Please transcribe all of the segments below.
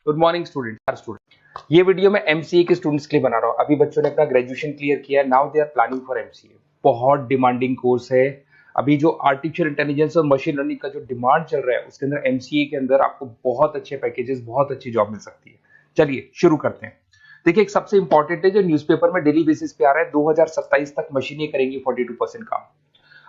Good morning student. ये video मैं MCA के स्टूडेंट्स के लिए बना रहा हूँ। अभी बच्चों ने अपना ग्रेजुएशन क्लियर किया है, now they are planning for MCA. बहुत डिमांडिंग कोर्स है। अभी जो आर्टिफिशियल इंटेलिजेंस और मशीन लर्निंग का जो डिमांड चल रहा है उसके अंदर एमसीए के अंदर आपको बहुत अच्छे पैकेजेस, बहुत अच्छी जॉब मिल सकती है। चलिए शुरू करते हैं। देखिए, एक सबसे इंपॉर्टेंट है जो न्यूज़पेपर में डेली बेसिस पे आ रहा है, 2027 तक मशीनें करेंगी 42% काम।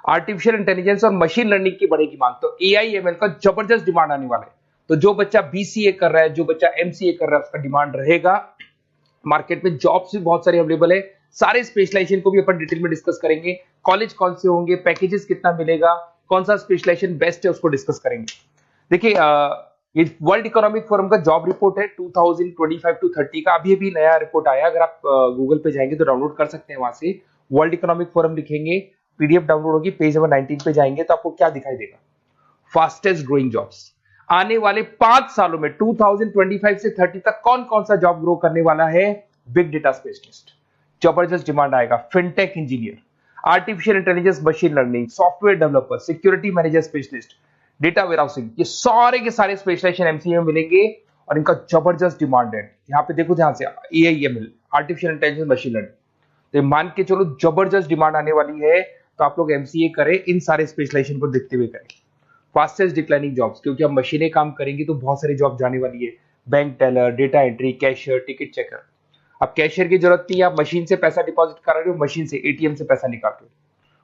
आर्टिफिशियल इंटेलिजेंस और मशीन लर्निंग की बढ़ेगी मांग, तो एआई एमएल का जबरदस्त डिमांड आने वाला है। तो जो बच्चा बीसीए कर रहा है, जो बच्चा एमसीए कर रहा है, उसका डिमांड रहेगा। मार्केट में जॉब्स भी बहुत सारी अवेलेबल है। सारे स्पेशलाइजेशन को भी अपन डिटेल में डिस्कस करेंगे। कॉलेज कौन से होंगे, पैकेजेस कितना मिलेगा, कौन सा स्पेशलाइजेशन बेस्ट है, उसको डिस्कस करेंगे। देखिए, ये वर्ल्ड इकोनॉमिक फोरम का जॉब रिपोर्ट है 2025 टू 30 का। अभी अभी नया रिपोर्ट आया, अगर आप गूगल पे जाएंगे तो डाउनलोड कर सकते हैं। वहां से वर्ल्ड इकोनॉमिक फोरम लिखेंगे, पीडीएफ डाउनलोड होगी, पेज नंबर 19 पे जाएंगे तो आपको क्या दिखाई देगा? Fastest growing jobs. आने वाले 5 सालों में 2025 से 30 तक कौन कौन सा जॉब ग्रो करने वाला है? बिग डेटा स्पेशलिस्ट, जबरदस्त डिमांड आएगा। Fintech engineer, artificial intelligence, machine learning, software developer, security manager specialist, data warehousing, ये सारे के सारे स्पेशलाइजेशन एमसीए में मिलेंगे और इनका जबरदस्त डिमांड है। यहाँ पे देखो ध्यान से, AIML, artificial intelligence, machine learning, तो मान के चलो जबरदस्त डिमांड आने वाली है। तो आप लोग एमसीए करें, इन सारे स्पेशलाइजेशन को देखते हुए करें। फास्टेस्ट डिक्लाइनिंग जॉब्स, क्योंकि अब मशीनें काम करेंगी तो बहुत सारी जॉब जाने वाली है। Bank teller, data entry, cashier, ticket checker. अब कैशियर की जरूरत नहीं है, आप मशीन से पैसा डिपॉजिट कर रहे हो, मशीन से एटीएम से पैसा निकाल रहे हो।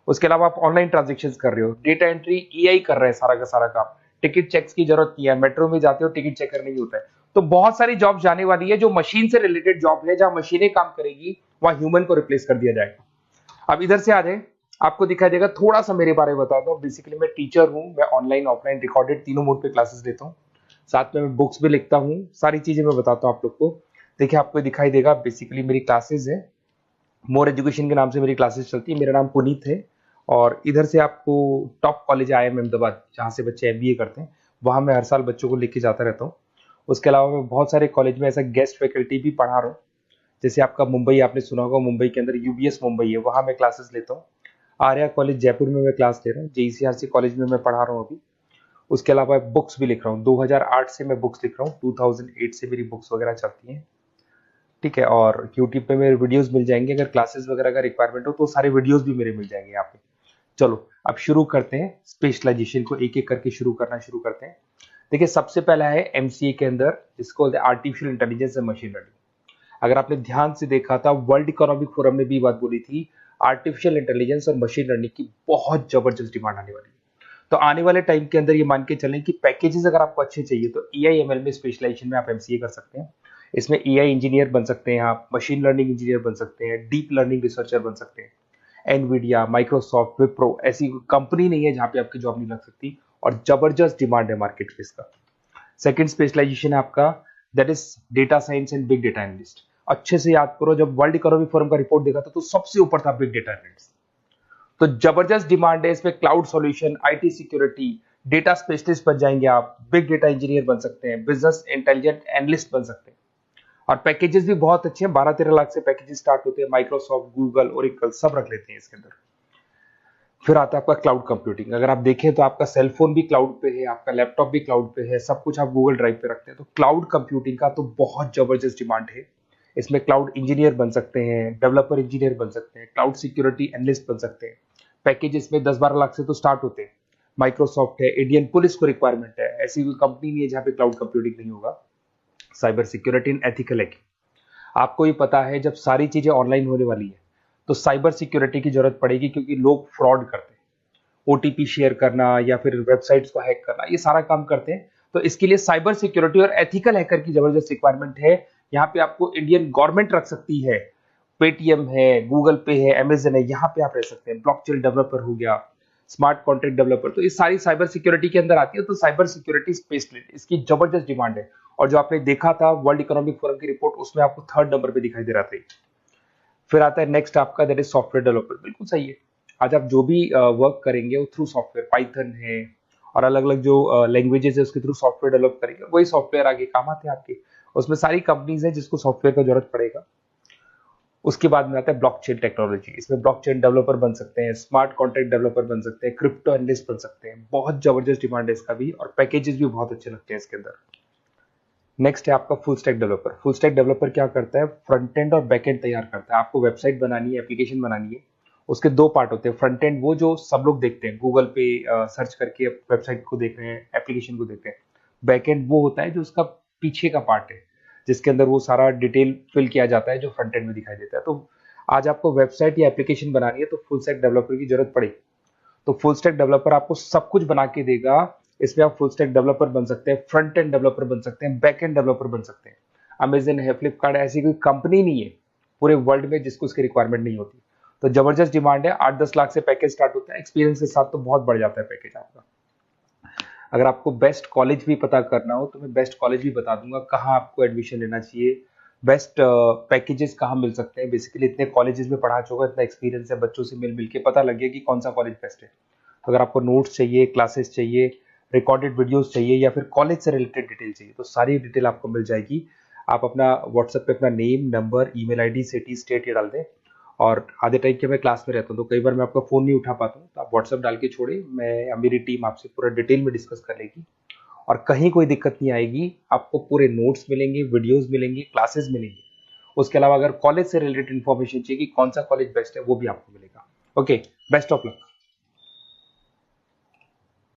उसके अलावा आप ऑनलाइन ट्रांजेक्शन कर रहे हो, डेटा एंट्री एआई कर रहा है सारा का सारा काम। टिकट चेक्स की जरूरत नहीं है, मेट्रो में जाते हो टिकट चेकर नहीं होता है। तो बहुत सारी जॉब जाने वाली है जो मशीन से रिलेटेड जॉब है, जहां मशीनें काम करेगी वहां ह्यूमन को रिप्लेस कर दिया जाएगा। अब इधर से आ जाए, आपको दिखाई देगा। थोड़ा सा मेरे बारे में बता दो। बेसिकली मैं टीचर हूं, मैं ऑनलाइन ऑफलाइन रिकॉर्डेड तीनों मोड पे क्लासेस लेता हूं, साथ में मैं बुक्स भी लिखता हूं। सारी चीजें मैं बताता हूं आप लोग को। देखिए, आपको दिखाई देगा, बेसिकली मेरी क्लासेस है, मोर एजुकेशन के नाम से मेरी क्लासेस चलती है। मेरा नाम पुनीत है और इधर से आपको टॉप कॉलेज IIM अहमदाबाद, जहाँ से बच्चे MBA करते हैं, वहाँ मैं हर साल बच्चों को लेके जाता रहता हूँ। उसके अलावा मैं बहुत सारे कॉलेज में ऐसा गेस्ट फैकल्टी भी पढ़ा रहा हूँ। जैसे आपका मुंबई, आपने सुना होगा, मुंबई के अंदर UBS मुंबई है, वहाँ मैं क्लासेस लेता हूँ। आर्या कॉलेज जयपुर में मैं क्लास ले रहा हूँ। JCRC कॉलेज में मैं पढ़ा रहा हूँ अभी। उसके अलावा बुक्स भी लिख रहा हूँ। 2008 से मैं बुक्स लिख रहा हूँ, 2008 से मेरी बुक्स वगैरह चलती हैं, ठीक है। और यूट्यूब पे मेरे वीडियोस मिल जाएंगे, अगर क्लासेस वगैरह का रिक्वायरमेंट हो तो सारे वीडियोस भी मेरे मिल जाएंगे यहाँ पे। चलो अब शुरू करते हैं, स्पेशलाइजेशन को एक एक करके शुरू करते हैं। देखिए, सबसे पहला है एमसीए के अंदर, जिसको बोलते हैं artificial intelligence and machine learning. अगर आपने ध्यान से देखा था, वर्ल्ड इकोनॉमिक फोरम ने भी बात बोली थी, आर्टिफिशियल इंटेलिजेंस और मशीन लर्निंग की बहुत जबरदस्त डिमांड आने वाली है। तो आने वाले टाइम के अंदर ये मान के चलें कि पैकेजेस अगर आपको अच्छे चाहिए तो एआईएमएल में स्पेशलाइजेशन में आप एमसीए कर सकते हैं। इसमें एआई इंजीनियर बन सकते हैं, आप मशीन लर्निंग इंजीनियर बन सकते हैं, डीप लर्निंग रिसर्चर बन सकते हैं। एनवीडिया, माइक्रोसॉफ्ट, विप्रो, ऐसी कंपनी नहीं है जहां पे आपकी जॉब नहीं लग सकती, और जबरदस्त डिमांड है मार्केट पे इसका। सेकंड स्पेशलाइजेशन है आपका, that is data science and big data analyst. अच्छे से याद करो, जब वर्ल्ड इकोनॉमिक फोरम का रिपोर्ट देखा था तो सबसे ऊपर था बिग डेटा एनालिस्ट। तो जबरदस्त डिमांड है इसमें। Cloud solution, IT security, data specialist बन जाएंगे आप, बिग डेटा इंजीनियर बन सकते हैं, बिजनेस इंटेलिजेंट एनालिस्ट बन सकते हैं। और पैकेजेस भी बहुत अच्छे हैं, 12-13 लाख से पैकेजेस स्टार्ट होते हैं। माइक्रोसॉफ्ट, गूगल, ओरेकल सब रख लेते हैं इसके अंदर। फिर आता है आपका क्लाउड कंप्यूटिंग। अगर आप देखें तो आपका सेल फोन भी क्लाउड पे है, आपका लैपटॉप भी क्लाउड पे है, सब कुछ आप गूगल ड्राइव पे रखते हैं। तो क्लाउड कंप्यूटिंग का तो बहुत जबरदस्त डिमांड है। इसमें क्लाउड इंजीनियर बन सकते हैं, डेवलपर इंजीनियर बन सकते हैं, क्लाउड सिक्योरिटी एनालिस्ट बन सकते हैं। पैकेज इसमें 10-12 लाख से तो स्टार्ट होते हैं। माइक्रोसॉफ्ट है, इंडियन पुलिस को रिक्वायरमेंट है, ऐसी कोई कंपनी नहीं है जहां पे क्लाउड कंप्यूटिंग नहीं होगा। Cyber security and ethical hacking, आपको ही पता है जब सारी चीजें ऑनलाइन होने वाली है तो साइबर सिक्योरिटी की जरूरत पड़ेगी, क्योंकि लोग फ्रॉड करते हैं। ओटीपी शेयर करना या फिर वेबसाइट्स को हैक करना, ये सारा काम करते हैं। तो इसके लिए साइबर सिक्योरिटी और एथिकल हैकर की जबरदस्त रिक्वायरमेंट है। यहाँ पे आपको इंडियन गवर्नमेंट रख सकती है, पेटीएम है, गूगल पे है, अमेजन है, यहाँ पे आप रह सकते हैं। ब्लॉकचेन डेवलपर हो गया, स्मार्ट कॉन्ट्रैक्ट डेवलपर, तो ये सारी साइबर सिक्योरिटी के अंदर आती है। तो साइबर सिक्योरिटी स्पेशलिस्ट, इसकी जबरदस्त डिमांड है। और जो आपने देखा था वर्ल्ड इकोनॉमिक फोरम की रिपोर्ट, उसमें आपको 3rd नंबर पे दिखाई दे रहा था। फिर आता है नेक्स्ट आपका, दैट इज सॉफ्टवेयर डेवलपर। बिल्कुल सही है, आज आप जो भी वर्क करेंगे वो थ्रू सॉफ्टवेयर, पाइथन है और अलग अलग जो लैंग्वेजेस है उसके थ्रू सॉफ्टवेयर डेवलप करेंगे, वही सॉफ्टवेयर आगे काम आते हैं आपके। उसमें सारी कंपनीज है जिसको सॉफ्टवेयर का जरूरत पड़ेगा। उसके बाद में आता है ब्लॉकचेन टेक्नोलॉजी। इसमें ब्लॉकचेन डेवलपर बन सकते हैं, स्मार्ट कॉन्ट्रैक्ट डेवलपर बन सकते हैं, क्रिप्टो एनालिस्ट बन सकते हैं। बहुत जबरदस्त डिमांड है इसका भी, और पैकेजेस भी बहुत अच्छे लगते हैं इसके अंदर। नेक्स्ट है आपका full stack developer. Full stack developer क्या करता है, फ्रंट एंड और बैक एंड तैयार करता है। आपको वेबसाइट बनानी है, एप्लीकेशन बनानी है, उसके दो पार्ट होते हैं। फ्रंट एंड वो जो सब लोग देखते हैं, गूगल पे सर्च करके वेबसाइट को देख रहे हैं, एप्लीकेशन को देख रहे हैं। बैक एंड वो होता है जो उसका पीछे का पार्ट है, जिसके अंदर वो सारा डिटेल फिल किया जाता है जो फ्रंट एंड में दिखाई देता है। तो आज आपको वेबसाइट या एप्लीकेशन बनानी है तो फुल स्टैक डेवलपर की जरूरत पड़ेगी। तो फुल स्टैक डेवलपर आपको सब कुछ बना के देगा। इसमें आप फुल स्टैक डेवलपर बन सकते हैं, फ्रंट एंड डेवलपर बन सकते हैं, बैक एंड डेवलपर बन सकते हैं। अमेजन है, फ्लिपकार्ट, ऐसी कोई कंपनी नहीं है पूरे वर्ल्ड में जिसको इसकी रिक्वायरमेंट नहीं होती। तो जबरदस्त डिमांड है, 8-10 लाख से पैकेज स्टार्ट होता है, एक्सपीरियंस के साथ तो बहुत बढ़ जाता है पैकेज आपका। अगर आपको बेस्ट कॉलेज भी पता करना हो तो मैं बेस्ट कॉलेज भी बता दूंगा, कहाँ आपको एडमिशन लेना चाहिए, बेस्ट पैकेजेस कहाँ मिल सकते हैं। बेसिकली इतने कॉलेजेस में पढ़ा चुका, इतना एक्सपीरियंस है, बच्चों से मिल मिल के पता लग गया कि कौन सा कॉलेज बेस्ट है। अगर आपको नोट्स चाहिए, क्लासेस चाहिए, रिकॉर्डेड वीडियोस चाहिए, या फिर कॉलेज से रिलेटेड डिटेल चाहिए, तो सारी डिटेल आपको मिल जाएगी। आप अपना व्हाट्सएप पे अपना name, number, email ID, city, state ये डाल दें। और आधे टाइम के मैं क्लास में रहता हूँ तो कई बार मैं आपका फ़ोन नहीं उठा पाता हूँ, तो आप व्हाट्सएप डाल के छोड़े, मैं या मेरी टीम आपसे पूरा डिटेल में डिस्कस कर लेगी। और कहीं कोई दिक्कत नहीं आएगी, आपको पूरे नोट्स मिलेंगे, वीडियोस मिलेंगे, क्लासेस मिलेंगे। उसके अलावा अगर कॉलेज से रिलेटेड इन्फॉर्मेशन चाहिए कि कौन सा कॉलेज बेस्ट है, वो भी आपको मिलेगा। Okay, best of luck.